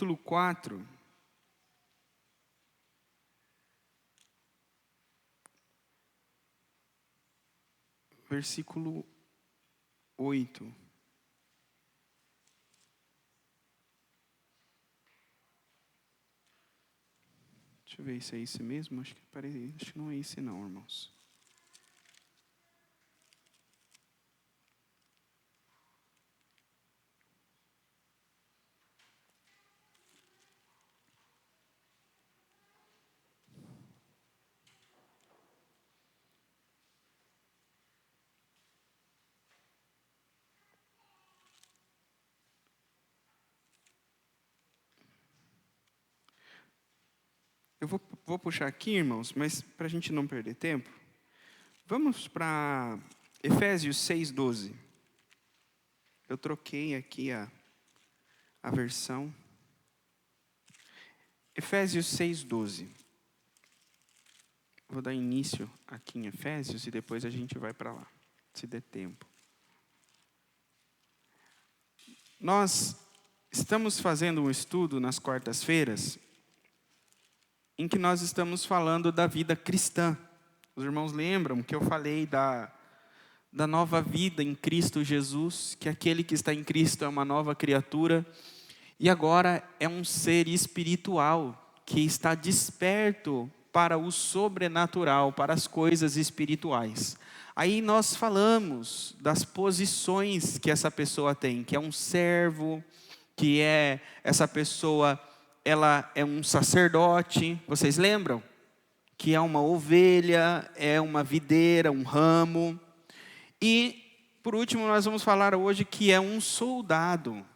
capítulo 4, versículo 8. Deixa eu ver se é esse mesmo. Acho que não é esse não, irmãos. Eu vou puxar aqui, irmãos, mas para a gente não perder tempo, vamos para Efésios 6:12. Eu troquei aqui a versão. Efésios 6:12. Vou dar início aqui em Efésios e depois a gente vai para lá, se der tempo. Nós estamos fazendo um estudo nas quartas-feiras em que nós estamos falando da vida cristã. Os irmãos lembram que eu falei da nova vida em Cristo Jesus, que aquele que está em Cristo é uma nova criatura, e agora é um ser espiritual, que está desperto para o sobrenatural, para as coisas espirituais. Aí nós falamos das posições que essa pessoa tem, que é um servo, que é essa pessoa, ela é um sacerdote, vocês lembram? Que é uma ovelha, é uma videira, um ramo. E, por último, nós vamos falar hoje que é um soldado.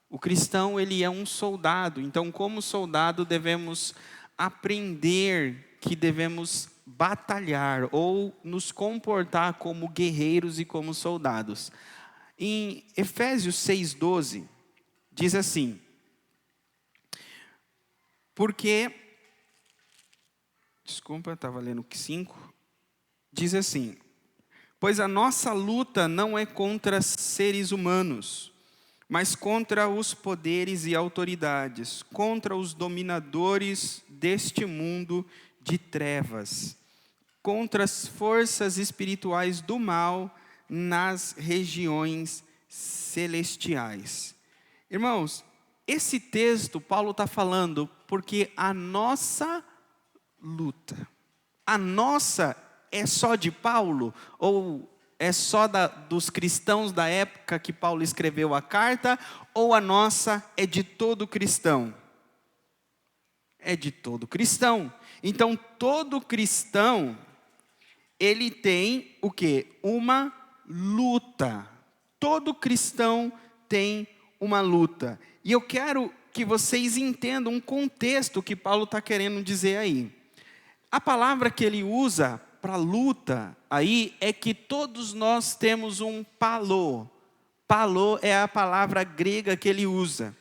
O cristão, ele é um soldado. Então, como soldado, devemos aprender que devemos batalhar ou nos comportar como guerreiros e como soldados. Em Efésios 6:12, diz assim: porque, desculpa, estava lendo 5, diz assim: pois a nossa luta não é contra seres humanos, mas contra os poderes e autoridades, contra os dominadores deste mundo de trevas, contra as forças espirituais do mal nas regiões celestiais. Irmãos, esse texto, Paulo está falando, porque a nossa luta, a nossa é só de Paulo, ou é só dos cristãos da época que Paulo escreveu a carta, ou a nossa é de todo cristão? É de todo cristão. Então, todo cristão, ele tem o quê? Uma luta. Todo cristão tem uma luta. E eu quero que vocês entendam um contexto que Paulo está querendo dizer aí. A palavra que ele usa para luta aí é que todos nós temos um palô. Palô é a palavra grega que ele usa.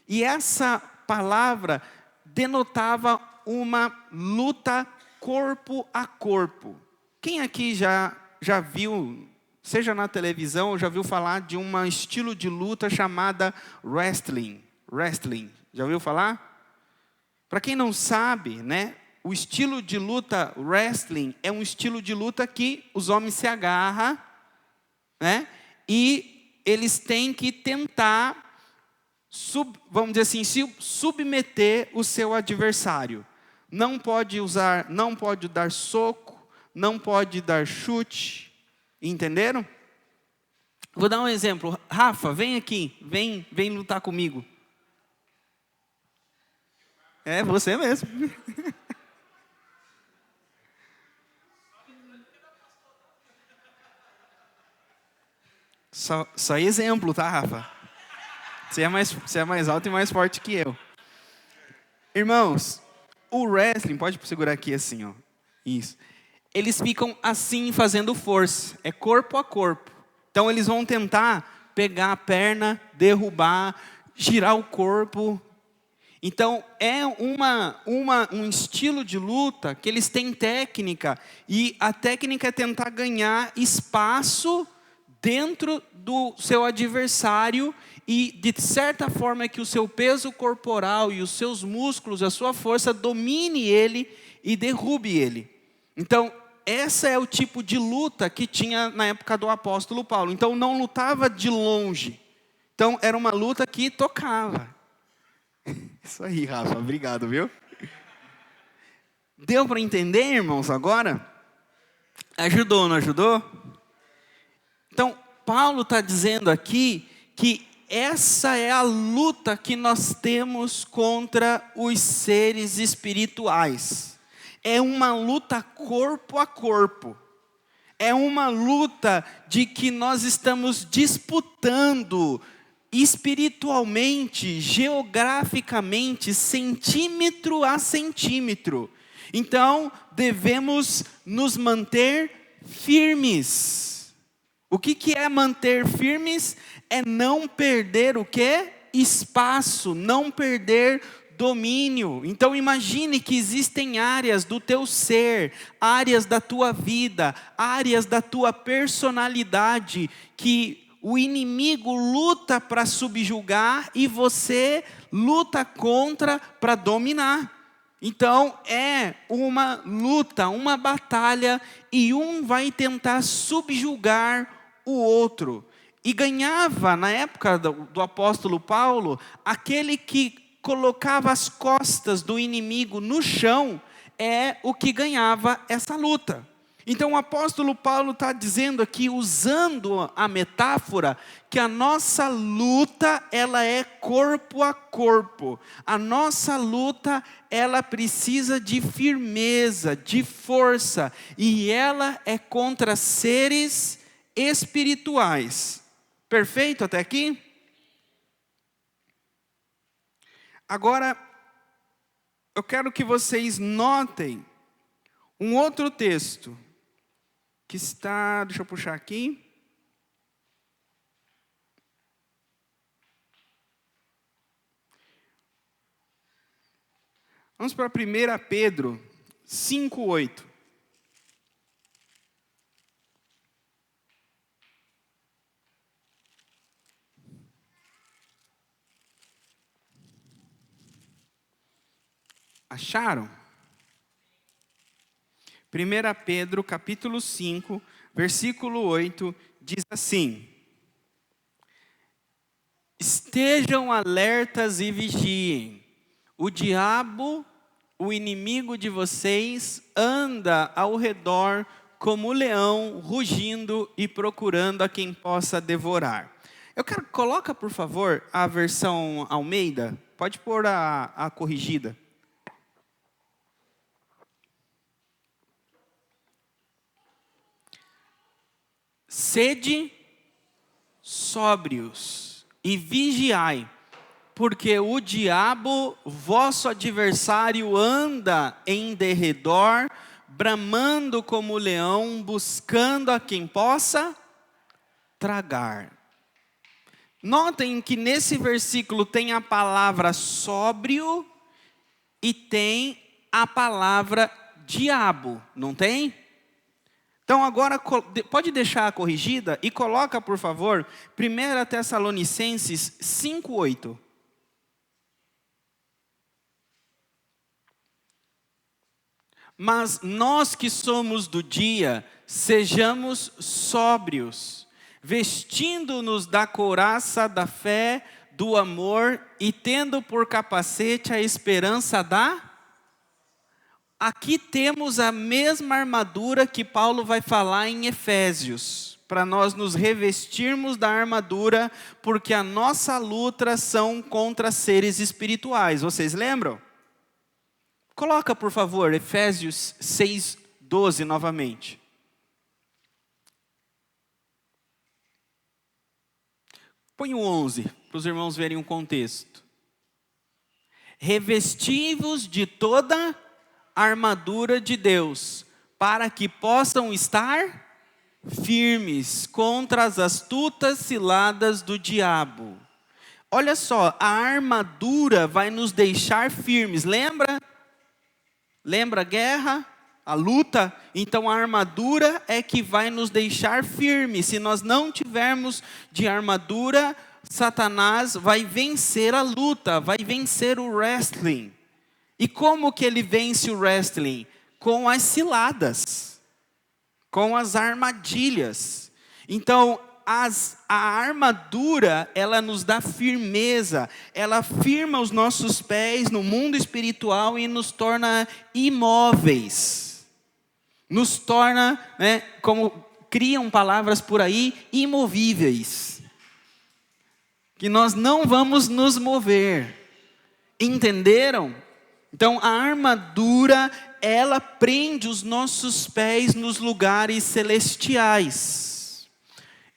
E essa palavra denotava uma luta corpo a corpo. Quem aqui já viu, seja na televisão, ou já viu falar de um estilo de luta chamada wrestling? Wrestling, já ouviu falar? Para quem não sabe, né? O estilo de luta wrestling é um estilo de luta que os homens se agarram, né? E eles têm que tentar, vamos dizer assim, submeter o seu adversário. Não pode dar soco, não pode dar chute, entenderam? Vou dar um exemplo. Rafa, vem aqui, vem lutar comigo. É você mesmo. Só exemplo, tá, Rafa? Você é mais alto e mais forte que eu. Irmãos, o wrestling, pode segurar aqui assim, ó. Isso. Eles ficam assim fazendo força. É corpo a corpo. Então eles vão tentar pegar a perna, derrubar, girar o corpo. Então é um estilo de luta que eles têm técnica. E a técnica é tentar ganhar espaço dentro do seu adversário e de certa forma que o seu peso corporal e os seus músculos, a sua força domine ele e derrube ele. Então, essa é o tipo de luta que tinha na época do apóstolo Paulo. Então, não lutava de longe. Então, era uma luta que tocava. Isso aí, Rafa, obrigado, viu? Deu para entender, irmãos, agora? Ajudou, não ajudou? Então, Paulo está dizendo aqui que essa é a luta que nós temos contra os seres espirituais. É uma luta corpo a corpo. É uma luta de que nós estamos disputando espiritualmente, geograficamente, centímetro a centímetro. Então, devemos nos manter firmes. O que é manter firmes? É não perder o quê? Espaço, não perder domínio. Então imagine que existem áreas do teu ser, áreas da tua vida, áreas da tua personalidade, que o inimigo luta para subjugar e você luta contra para dominar. Então é uma luta, uma batalha, e um vai tentar subjugar o outro. E ganhava, na época do apóstolo Paulo, aquele que colocava as costas do inimigo no chão, é o que ganhava essa luta. Então o apóstolo Paulo está dizendo aqui, usando a metáfora, que a nossa luta, ela é corpo a corpo. A nossa luta, ela precisa de firmeza, de força, e ela é contra seres espirituais. Perfeito até aqui? Agora, eu quero que vocês notem um outro texto, que está, deixa eu puxar aqui. Vamos para 1 Pedro 5:8. Acharam? 1 Pedro capítulo 5, versículo 8, diz assim: estejam alertas e vigiem. O diabo, o inimigo de vocês, anda ao redor como leão, rugindo e procurando a quem possa devorar. Eu quero, coloca por favor a versão Almeida, pode pôr a corrigida. Sede sóbrios e vigiai, porque o diabo, vosso adversário, anda em derredor, bramando como leão, buscando a quem possa tragar. Notem que nesse versículo tem a palavra sóbrio e tem a palavra diabo, não tem? Então agora pode deixar a corrigida e coloca, por favor, 1 Tessalonicenses 5:8. Mas nós que somos do dia, sejamos sóbrios, vestindo-nos da couraça da fé, do amor e tendo por capacete a esperança da... Aqui temos a mesma armadura que Paulo vai falar em Efésios, para nós nos revestirmos da armadura, porque a nossa luta são contra seres espirituais. Vocês lembram? Coloca, por favor, Efésios 6:12 novamente. Põe o 11, para os irmãos verem o contexto. Revesti-vos de toda a armadura de Deus, para que possam estar firmes contra as astutas ciladas do diabo. Olha só, a armadura vai nos deixar firmes. Lembra? Lembra a guerra? a luta, então a armadura é que vai nos deixar firmes. Se nós não tivermos de armadura, Satanás vai vencer a luta, vai vencer o wrestling. E como que ele vence o wrestling? Com as ciladas, com as armadilhas. Então, a armadura, ela nos dá firmeza, ela firma os nossos pés no mundo espiritual e nos torna imóveis. Nos torna, como criam palavras por aí, imovíveis. Que nós não vamos nos mover. Entenderam? Então, a armadura, ela prende os nossos pés nos lugares celestiais.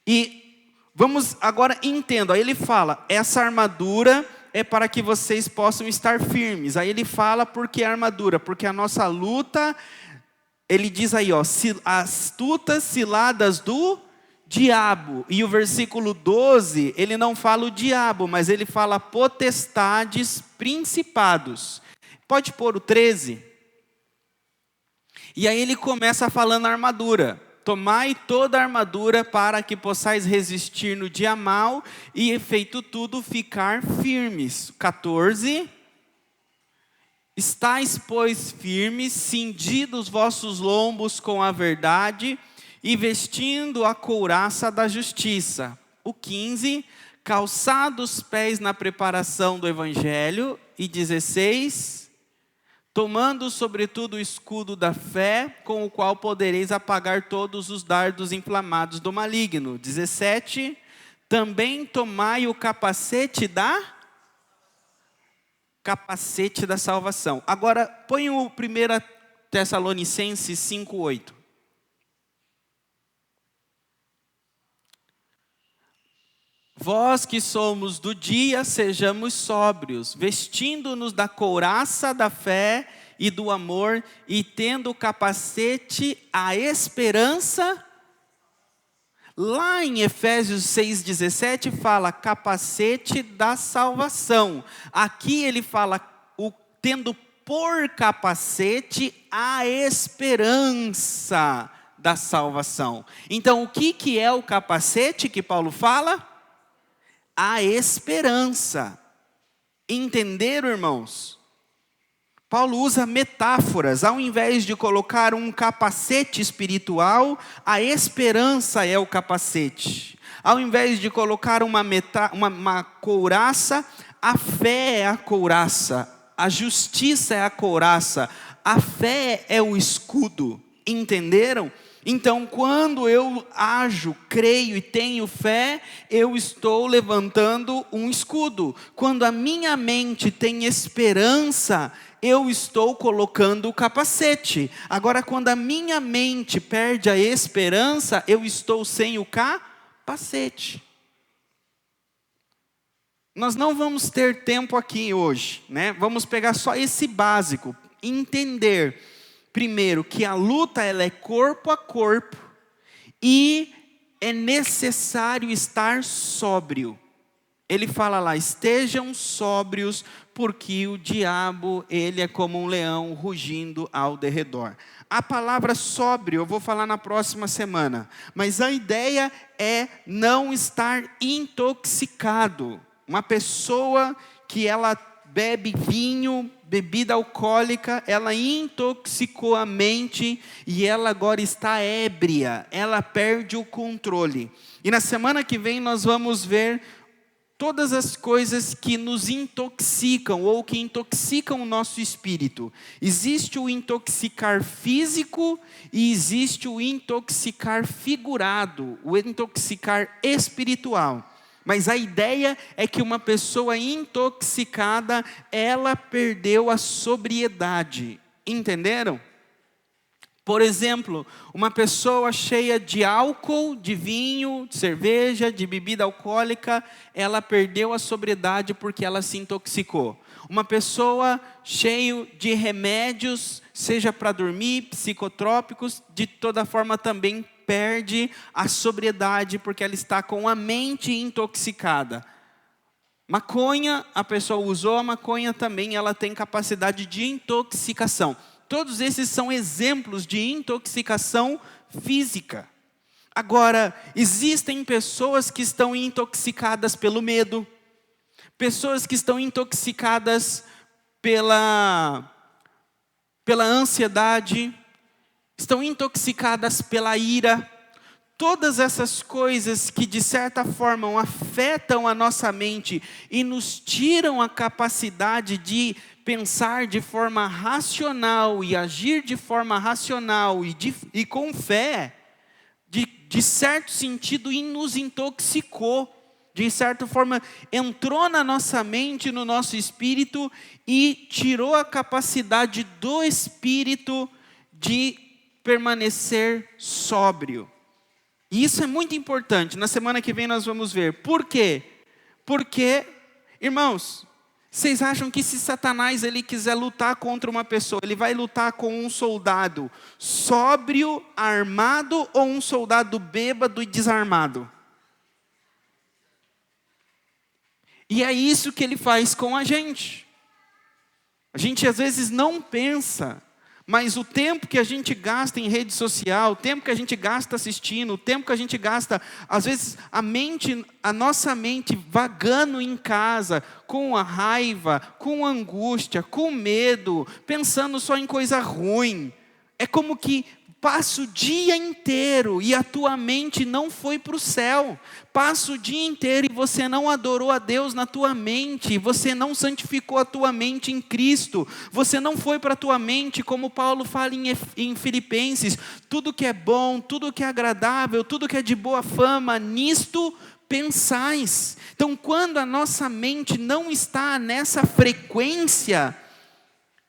E vamos agora, entenda, aí ele fala, essa armadura é para que vocês possam estar firmes. Aí ele fala, por que a armadura? Porque a nossa luta, ele diz aí, astutas ciladas do diabo. E o versículo 12, ele não fala o diabo, mas ele fala potestades, principados. Pode pôr o 13. E aí ele começa falando a armadura. Tomai toda a armadura para que possais resistir no dia mau e, feito tudo, ficar firmes. 14. Estais, pois, firmes, cindidos os vossos lombos com a verdade e vestindo a couraça da justiça. O 15. Calçados os pés na preparação do evangelho. E 16. Tomando sobretudo o escudo da fé, com o qual podereis apagar todos os dardos inflamados do maligno. 17. Também tomai o capacete da salvação. Agora, põe o 1 Tessalonicenses 5:8. Vós que somos do dia, sejamos sóbrios, vestindo-nos da couraça da fé e do amor, e tendo o capacete, a esperança. Lá em Efésios 6,17 fala capacete da salvação. Aqui ele fala tendo por capacete a esperança da salvação. Então o que é o capacete que Paulo fala? A esperança. Entenderam, irmãos? Paulo usa metáforas. Ao invés de colocar um capacete espiritual, a esperança é o capacete. Ao invés de colocar uma couraça, a fé é a couraça. A justiça é a couraça. A fé é o escudo. Entenderam? Então, quando eu ajo, creio e tenho fé, eu estou levantando um escudo. Quando a minha mente tem esperança, eu estou colocando o capacete. Agora, quando a minha mente perde a esperança, eu estou sem o capacete. Nós não vamos ter tempo aqui hoje, né? Vamos pegar só esse básico, entender. Primeiro, que a luta ela é corpo a corpo e é necessário estar sóbrio. Ele fala lá, estejam sóbrios, porque o diabo, ele é como um leão rugindo ao derredor. A palavra sóbrio eu vou falar na próxima semana, mas a ideia é não estar intoxicado. Uma pessoa que ela bebe vinho, bebida alcoólica, ela intoxicou a mente e ela agora está ébria, ela perde o controle. E na semana que vem nós vamos ver todas as coisas que nos intoxicam ou que intoxicam o nosso espírito. Existe o intoxicar físico e existe o intoxicar figurado, o intoxicar espiritual. Mas a ideia é que uma pessoa intoxicada, ela perdeu a sobriedade. Entenderam? Por exemplo, uma pessoa cheia de álcool, de vinho, de cerveja, de bebida alcoólica, ela perdeu a sobriedade porque ela se intoxicou. Uma pessoa cheia de remédios, seja para dormir, psicotrópicos, de toda forma também perde a sobriedade porque ela está com a mente intoxicada. Maconha, a pessoa usou a maconha também, ela tem capacidade de intoxicação. Todos esses são exemplos de intoxicação física. Agora, existem pessoas que estão intoxicadas pelo medo, pessoas que estão intoxicadas pela ansiedade, estão intoxicadas pela ira. Todas essas coisas que de certa forma afetam a nossa mente e nos tiram a capacidade de pensar de forma racional e agir de forma racional e com fé, de certo sentido nos intoxicou, de certa forma entrou na nossa mente, no nosso espírito e tirou a capacidade do espírito de permanecer sóbrio. E isso é muito importante. Na semana que vem nós vamos ver. Por quê? Porque, irmãos, vocês acham que se Satanás ele quiser lutar contra uma pessoa, ele vai lutar com um soldado sóbrio, armado, ou um soldado bêbado e desarmado? E é isso que ele faz com a gente. A gente às vezes não pensa, mas o tempo que a gente gasta em rede social, o tempo que a gente gasta assistindo, o tempo que a gente gasta, às vezes a nossa mente vagando em casa, com a raiva, com a angústia, com medo, pensando só em coisa ruim. É como que passa o dia inteiro e a tua mente não foi para o céu. Passa o dia inteiro e você não adorou a Deus na tua mente. Você não santificou a tua mente em Cristo. Você não foi para a tua mente, como Paulo fala em Filipenses. Tudo que é bom, tudo que é agradável, tudo que é de boa fama, nisto pensais. Então, quando a nossa mente não está nessa frequência,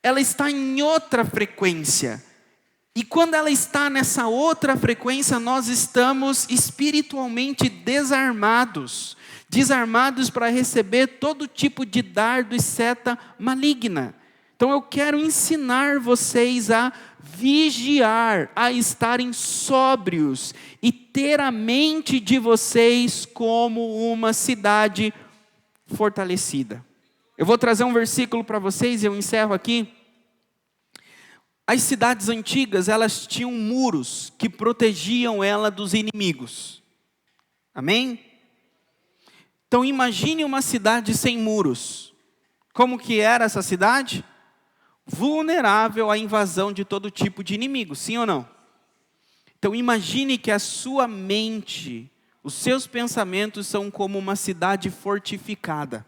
ela está em outra frequência. E quando ela está nessa outra frequência, nós estamos espiritualmente desarmados. Desarmados para receber todo tipo de dardo e seta maligna. Então eu quero ensinar vocês a vigiar, a estarem sóbrios e ter a mente de vocês como uma cidade fortalecida. Eu vou trazer um versículo para vocês e eu encerro aqui. As cidades antigas, elas tinham muros que protegiam ela dos inimigos. Amém? Então imagine uma cidade sem muros. Como que era essa cidade? Vulnerável à invasão de todo tipo de inimigo, sim ou não? Então imagine que a sua mente, os seus pensamentos são como uma cidade fortificada.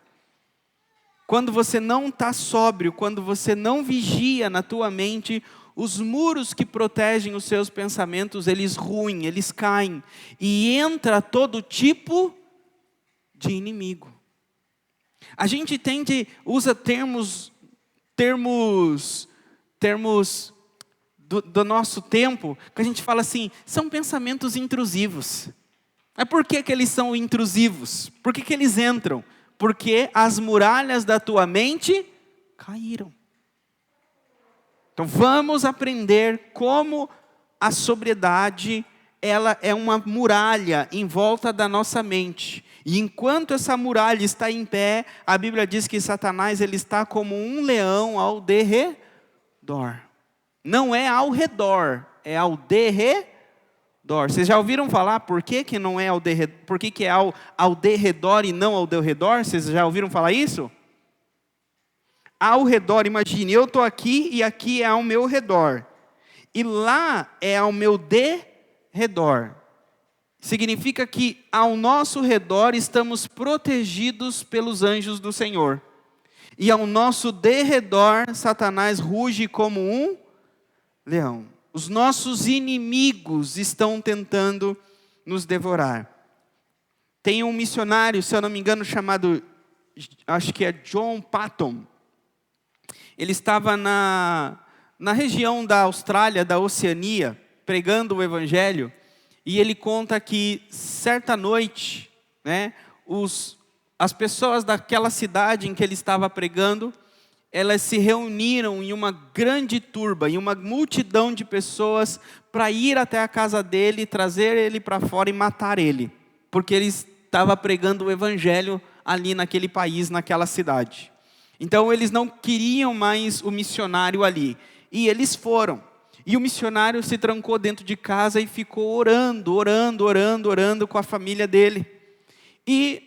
Quando você não está sóbrio, quando você não vigia na tua mente, os muros que protegem os seus pensamentos, eles ruem, eles caem. E entra todo tipo de inimigo. A gente usa termos do nosso tempo, que a gente fala assim, são pensamentos intrusivos. Mas por que eles são intrusivos? Por que eles entram? Porque as muralhas da tua mente caíram. Então vamos aprender como a sobriedade, ela é uma muralha em volta da nossa mente. E enquanto essa muralha está em pé, a Bíblia diz que Satanás ele está como um leão ao derredor. Não é ao redor, é ao derredor. Vocês já ouviram falar por que não é ao derredor, por que é ao derredor e não ao derredor? Vocês já ouviram falar isso? Ao redor, imagine, eu estou aqui e aqui é ao meu redor. E lá é ao meu derredor. Significa que ao nosso redor estamos protegidos pelos anjos do Senhor. E ao nosso derredor, Satanás ruge como um leão. Os nossos inimigos estão tentando nos devorar. Tem um missionário, se eu não me engano, chamado, acho que é John Patton. Ele estava na região da Austrália, da Oceania, pregando o Evangelho. E ele conta que, certa noite, as pessoas daquela cidade em que ele estava pregando, elas se reuniram em uma grande turba, em uma multidão de pessoas, para ir até a casa dele, trazer ele para fora e matar ele. Porque ele estava pregando o Evangelho ali naquele país, naquela cidade. Então eles não queriam mais o missionário ali. E eles foram. E o missionário se trancou dentro de casa e ficou orando com a família dele. E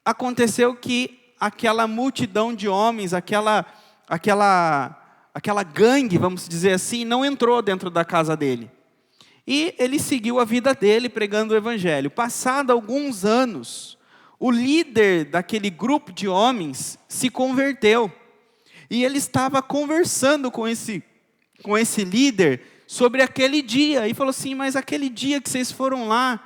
aconteceu que aquela multidão de homens, aquela gangue, vamos dizer assim, não entrou dentro da casa dele. E ele seguiu a vida dele pregando o evangelho. Passado alguns anos, o líder daquele grupo de homens se converteu. E ele estava conversando com esse líder sobre aquele dia. E falou assim, mas aquele dia que vocês foram lá,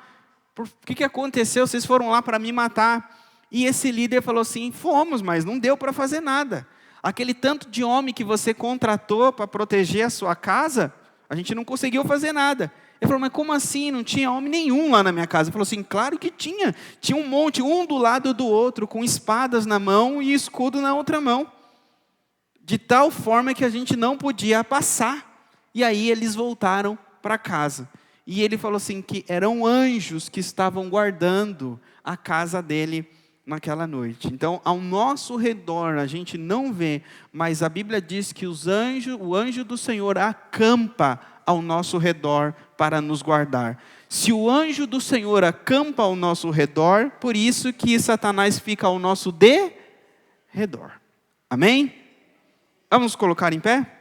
o que aconteceu? Vocês foram lá para me matar. E esse líder falou assim, fomos, mas não deu para fazer nada. Aquele tanto de homem que você contratou para proteger a sua casa, a gente não conseguiu fazer nada. Ele falou, mas como assim? Não tinha homem nenhum lá na minha casa. Ele falou assim, claro que tinha. Tinha um monte, um do lado do outro, com espadas na mão e escudo na outra mão. De tal forma que a gente não podia passar. E aí eles voltaram para casa. E ele falou assim, que eram anjos que estavam guardando a casa dele naquela noite. Então, ao nosso redor, a gente não vê, mas a Bíblia diz que o anjo do Senhor acampa ao nosso redor para nos guardar. Se o anjo do Senhor acampa ao nosso redor, por isso que Satanás fica ao nosso redor. Amém? Vamos colocar em pé?